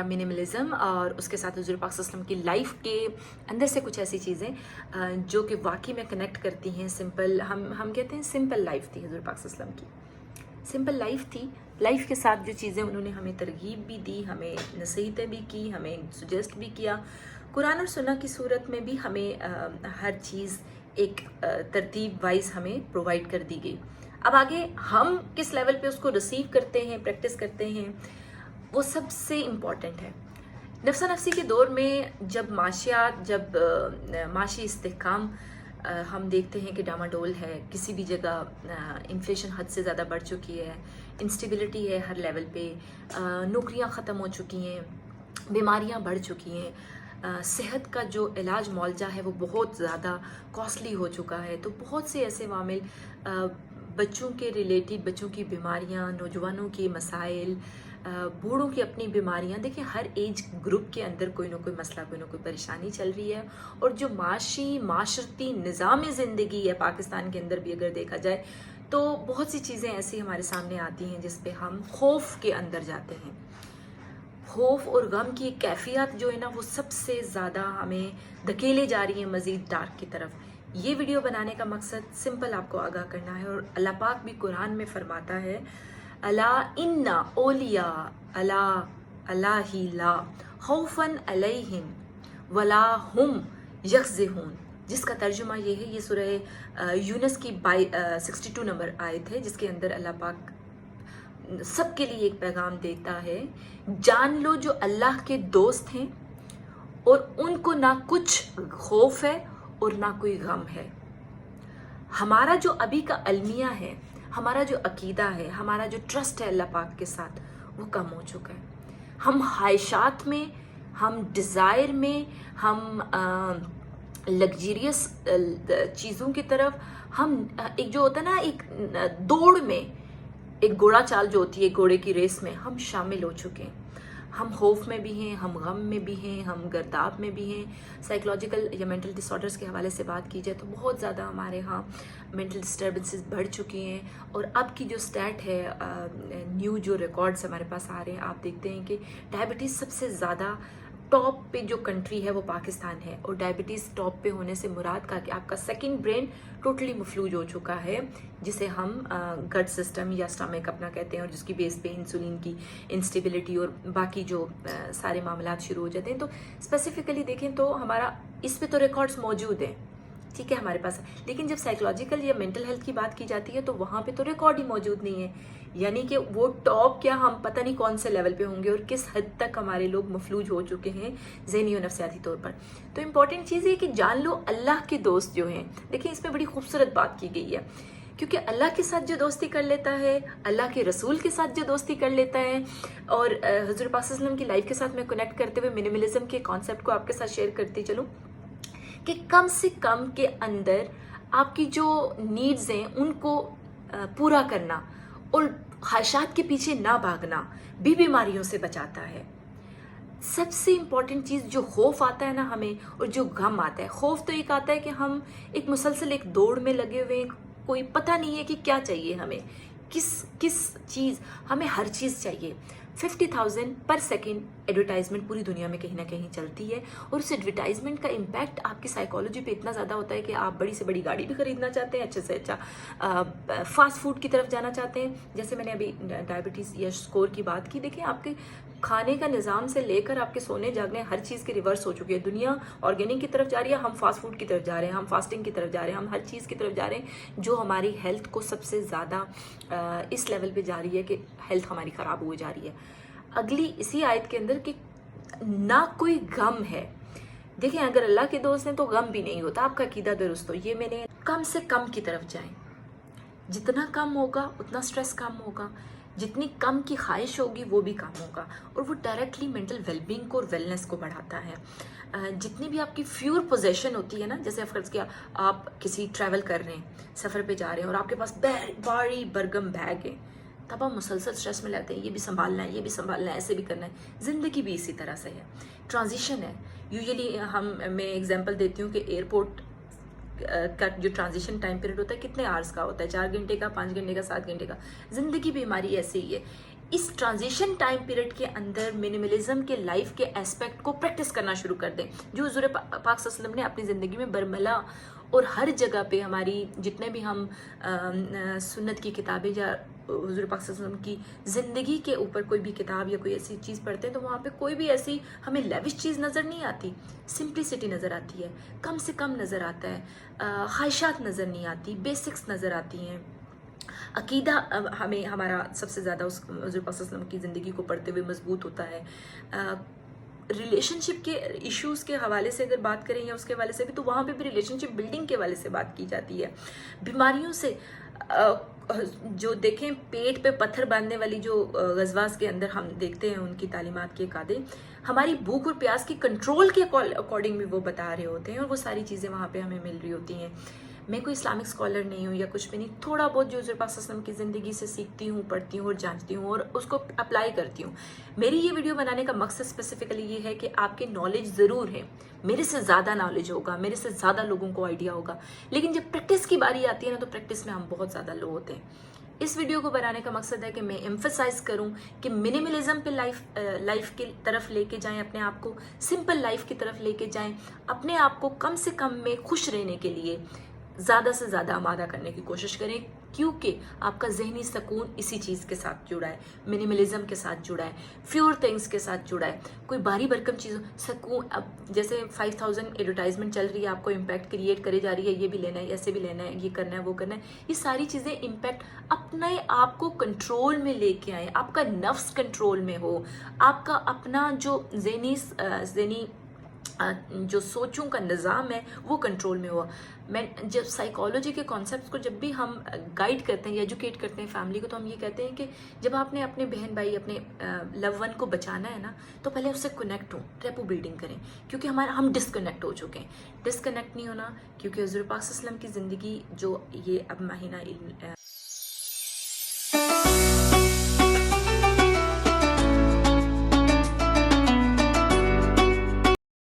Minimalism और उसके साथ हुज़ूर पाक सल्लल्लाहु अलैहि वसल्लम की लाइफ के अंदर से कुछ ऐसी चीज़ें जो कि वाकई में कनेक्ट करती हैं। सिंपल हम कहते हैं सिंपल लाइफ थी हुज़ूर पाक सल्लल्लाहु अलैहि वसल्लम की, सिंपल लाइफ थी। लाइफ के साथ जो चीज़ें उन्होंने हमें तरगीब भी दी, हमें नसीहतें भी की, हमें सजेस्ट भी किया। कुरान और सुन्नह की सूरत में भी हमें हर चीज़ एक तरतीब वाइज हमें प्रोवाइड कर दी गई। अब आगे हम किस लेवल पे उसको रिसीव करते हैं, प्रैक्टिस करते हैं, वो सबसे इम्पॉर्टेंट है। नफ्सा नफसी के दौर में जब माशी इस्तेहकाम हम देखते हैं कि डामाडोल है, किसी भी जगह इन्फ्लेशन हद से ज़्यादा बढ़ चुकी है, इंस्टेबिलिटी है हर लेवल पे, नौकरियां ख़त्म हो चुकी हैं, बीमारियां बढ़ चुकी हैं, सेहत का जो इलाज मौलजा है वो बहुत ज़्यादा कॉस्टली हो चुका है। तो बहुत से ऐसे वामिल, बच्चों के रिलेटेड, बच्चों की बीमारियां, नौजवानों के मसाइल, बूढ़ों की अपनी बीमारियां, देखिए हर एज ग्रुप के अंदर कोई ना कोई मसला, कोई ना कोई परेशानी चल रही है। और जो माशरती निज़ाम ज़िंदगी है पाकिस्तान के अंदर भी अगर देखा जाए तो बहुत सी चीज़ें ऐसी हमारे सामने आती हैं जिस पे हम खौफ के अंदर जाते हैं। खौफ और गम की कैफियत जो है ना वो सबसे ज़्यादा हमें धकेले जा रही है मज़ीद डार्क की तरफ। ये वीडियो बनाने का मकसद सिंपल आपको आगाह करना है। और अल्लाह पाक भी कुरान में फरमाता है, अला इन्ना ओलिया अला अलाही ला खौफन अलैहिम वला हुम यखज़िहून, जिसका तर्जुमा ये है। ये सूरह यूनुस की 62 नंबर आयत है, जिसके अंदर अल्लाह पाक सबके लिए एक पैगाम देता है, जान लो जो अल्लाह के दोस्त हैं और उनको ना कुछ खौफ है और ना कोई गम है। हमारा जो अभी का अलमिया है, हमारा जो अकीदा है, हमारा जो ट्रस्ट है अल्लाह पाक के साथ, वो कम हो चुका है। हम ख्वाहिशात में, हम डिज़ायर में, हम लग्जरियस चीज़ों की तरफ, हम एक जो होता है ना एक दौड़ में, एक घोड़ा चाल जो होती है घोड़े की रेस में, हम शामिल हो चुके हैं। हम खौफ में भी हैं, हम गम में भी हैं, हम गर्दाब में भी हैं। साइकोलॉजिकल या मेंटल डिसऑर्डर्स के हवाले से बात की जाए तो बहुत ज़्यादा हमारे यहाँ मेंटल डिस्टर्बेंसेस बढ़ चुकी हैं। और अब की जो स्टैट है, न्यू जो रिकॉर्ड्स हमारे पास आ रहे हैं, आप देखते हैं कि डायबिटीज़ सबसे ज़्यादा टॉप पे जो कंट्री है वो पाकिस्तान है। और डायबिटीज़ टॉप पे होने से मुराद का कि आपका सेकंड ब्रेन टोटली मफलूज हो चुका है, जिसे हम गट सिस्टम या स्टमक अपना कहते हैं, और जिसकी बेस पे इंसुलिन की इंस्टेबिलिटी और बाकी जो सारे मामलात शुरू हो जाते हैं। तो स्पेसिफिकली देखें तो हमारा इस पे तो रिकॉर्ड्स मौजूद हैं, ठीक है, हमारे पास। लेकिन जब साइकोलॉजिकल या मेंटल हेल्थ की बात की जाती है तो वहाँ पे तो रिकॉर्ड ही मौजूद नहीं है। यानी कि वो टॉप क्या, हम पता नहीं कौन से लेवल पे होंगे और किस हद तक हमारे लोग मफलूज हो चुके हैं ज़हनी और नफ्सियाती तौर पर। तो इम्पॉर्टेंट चीज़ ये कि जान लो अल्लाह के दोस्त जो हैं, देखिए इसमें बड़ी खूबसूरत बात की गई है, क्योंकि अल्लाह के साथ जो दोस्ती कर लेता है, अल्लाह के रसूल के साथ जो दोस्ती कर लेता है, और हुज़ूर पाक सल्लल्लाहु अलैहि वसल्लम की लाइफ के साथ मैं कनेक्ट करते हुए मिनिमलिज्म के कॉन्सेप्ट को आपके साथ शेयर करती चलूँ कि कम से कम के अंदर आपकी जो नीड्स हैं उनको पूरा करना और ख्वाहिशात के पीछे ना भागना भी बीमारियों से बचाता है। सबसे इम्पॉर्टेंट चीज़, जो खौफ आता है ना हमें और जो गम आता है, खौफ तो एक आता है कि हम एक मुसलसल एक दौड़ में लगे हुए हैं, कोई पता नहीं है कि क्या चाहिए हमें, किस चीज़, हमें हर चीज़ चाहिए। 50,000 पर सेकेंड एडवर्टाइजमेंट पूरी दुनिया में कहीं ना कहीं चलती है, और उस एडवर्टाइजमेंट का इम्पैक्ट आपकी साइकोलॉजी पे इतना ज़्यादा होता है कि आप बड़ी से बड़ी गाड़ी भी खरीदना चाहते हैं, अच्छे से अच्छा फास्ट फूड की तरफ जाना चाहते हैं। जैसे मैंने अभी डायबिटीज़ या स्कोर की बात की, देखिए आपके खाने का निज़ाम से लेकर आपके सोने जागने हर चीज़ की रिवर्स हो चुकी है। दुनिया ऑर्गेनिक की तरफ जा रही है, हम फास्ट फूड की तरफ जा रहे हैं, हम फास्टिंग की तरफ जा रहे हैं, हम हर चीज़ की तरफ जा रहे हैं जो हमारी हेल्थ को सबसे ज़्यादा इस लेवल पे जा रही है कि हेल्थ हमारी ख़राब हो जा रही है। अगली इसी आयत के अंदर कि ना कोई गम है। देखिए अगर अल्लाह के दोस्त हैं तो गम भी नहीं होता, आपका अकीदा दुरुस्त हो। ये मैंने कम से कम की तरफ जाएं, जितना कम होगा उतना स्ट्रेस कम होगा, जितनी कम की ख्वाहिश होगी वो भी कम होगा, और वो डायरेक्टली मेंटल वेलबींग को और वेलनेस को बढ़ाता है। जितनी भी आपकी फ्यूर पोजेशन होती है ना, जैसे फर्ज किया आप किसी ट्रैवल कर रहे हैं, सफ़र पे जा रहे हैं और आपके पास भारी भरगम बैग है, तब आप मुसलसल स्ट्रेस में लगते हैं, ये भी संभालना है, ये भी संभालना है, ऐसे भी करना है। ज़िंदगी भी इसी तरह से है, ट्रांजिशन है। यूजुअली मैं एग्जांपल देती हूँ कि एयरपोर्ट کا جو ٹرانزیشن ٹائم پیریڈ ہوتا ہے کتنے آورس کا ہوتا ہے, 4 گھنٹے کا, 5 گھنٹے کا, 7 گھنٹے کا. زندگی بھی ہماری ایسے ہی ہے. اس ٹرانزیشن ٹائم پیریڈ کے اندر منیملزم کے لائف کے اسپیکٹ کو پریکٹس کرنا شروع کر دیں, جو حضور پاک صلی اللہ علیہ وسلم نے اپنی زندگی میں برملا اور ہر جگہ پہ ہماری جتنے بھی ہم سنت کی کتابیں یا حضور پاک صلی اللہ علیہ وسلم کی زندگی کے اوپر کوئی بھی کتاب یا کوئی ایسی چیز پڑھتے ہیں تو وہاں پہ کوئی بھی ایسی ہمیں لیوش چیز نظر نہیں آتی, سمپلیسٹی نظر آتی ہے, کم سے کم نظر آتا ہے, خواہشات نظر نہیں آتی, بیسکس نظر آتی ہیں. عقیدہ ہمیں ہمارا سب سے زیادہ اس حضور پاک صلی اللہ علیہ وسلم کی زندگی کو پڑھتے ہوئے مضبوط ہوتا ہے. ریلیشن شپ کے ایشوز کے حوالے سے اگر بات کریں یا اس کے حوالے سے بھی, تو وہاں پہ بھی ریلیشن شپ بلڈنگ کے حوالے سے بات کی جاتی ہے. بیماریوں سے جو دیکھیں پیٹ پہ پتھر باندھنے والی جو غزواز کے اندر ہم دیکھتے ہیں ان کی تعلیمات کے قاعدے, ہماری بھوک اور پیاس کی کنٹرول کے اکارڈنگ بھی وہ بتا رہے ہوتے ہیں, اور وہ ساری چیزیں وہاں پہ ہمیں مل رہی ہوتی ہیں. میں کوئی اسلامک اسکالر نہیں ہوں یا کچھ بھی نہیں, تھوڑا بہت جو حضور پاک صلی اللہ علیہ وسلم کی زندگی سے سیکھتی ہوں, پڑھتی ہوں اور جانچتی ہوں اور اس کو اپلائی کرتی ہوں. میری یہ ویڈیو بنانے کا مقصد اسپیسیفکلی یہ ہے کہ آپ کے نالج ضرور ہے, میرے سے زیادہ نالج ہوگا, میرے سے زیادہ لوگوں کو آئیڈیا ہوگا, لیکن جب پریکٹس کی باری آتی ہے نا تو پریکٹس میں ہم بہت زیادہ لو ہوتے ہیں. اس ویڈیو کو بنانے کا مقصد ہے کہ میں ایمفسائز کروں کہ منیملزم پہ لائف کی طرف لے کے جائیں, اپنے آپ کو سمپل لائف کی طرف لے کے جائیں, اپنے آپ کو کم سے کم میں خوش رہنے کے لیے زیادہ سے زیادہ آمادہ کرنے کی کوشش کریں, کیونکہ آپ کا ذہنی سکون اسی چیز کے ساتھ جڑا ہے, منیملزم کے ساتھ جڑا ہے, فیور تھنگس کے ساتھ جڑا ہے. کوئی باری برکم چیزوں سکون, اب جیسے 5000 ایڈورٹائزمنٹ چل رہی ہے, آپ کو امپیکٹ کریٹ کرے جا رہی ہے, یہ بھی لینا ہے, ایسے بھی لینا ہے, یہ کرنا ہے, وہ کرنا ہے, یہ ساری چیزیں امپیکٹ اپنے آپ کو کنٹرول میں لے کے آئیں, آپ کا نفس کنٹرول میں ہو, آپ کا اپنا جو ذہنی جو سوچوں کا نظام ہے وہ کنٹرول میں ہوا. میں جب سائیکالوجی کے کانسیپٹس کو جب بھی ہم گائیڈ کرتے ہیں یا ایجوکیٹ کرتے ہیں فیملی کو, تو ہم یہ کہتے ہیں کہ جب آپ نے اپنے بہن بھائی اپنے لو ون کو بچانا ہے نا, تو پہلے اس سے کنیکٹ ہوں, ریپو بلڈنگ کریں, کیونکہ ہم ڈسکنیکٹ ہو چکے ہیں. ڈسکنیکٹ نہیں ہونا, کیونکہ حضور پاک صلی اللہ علیہ وسلم کی زندگی جو یہ اب مہینہ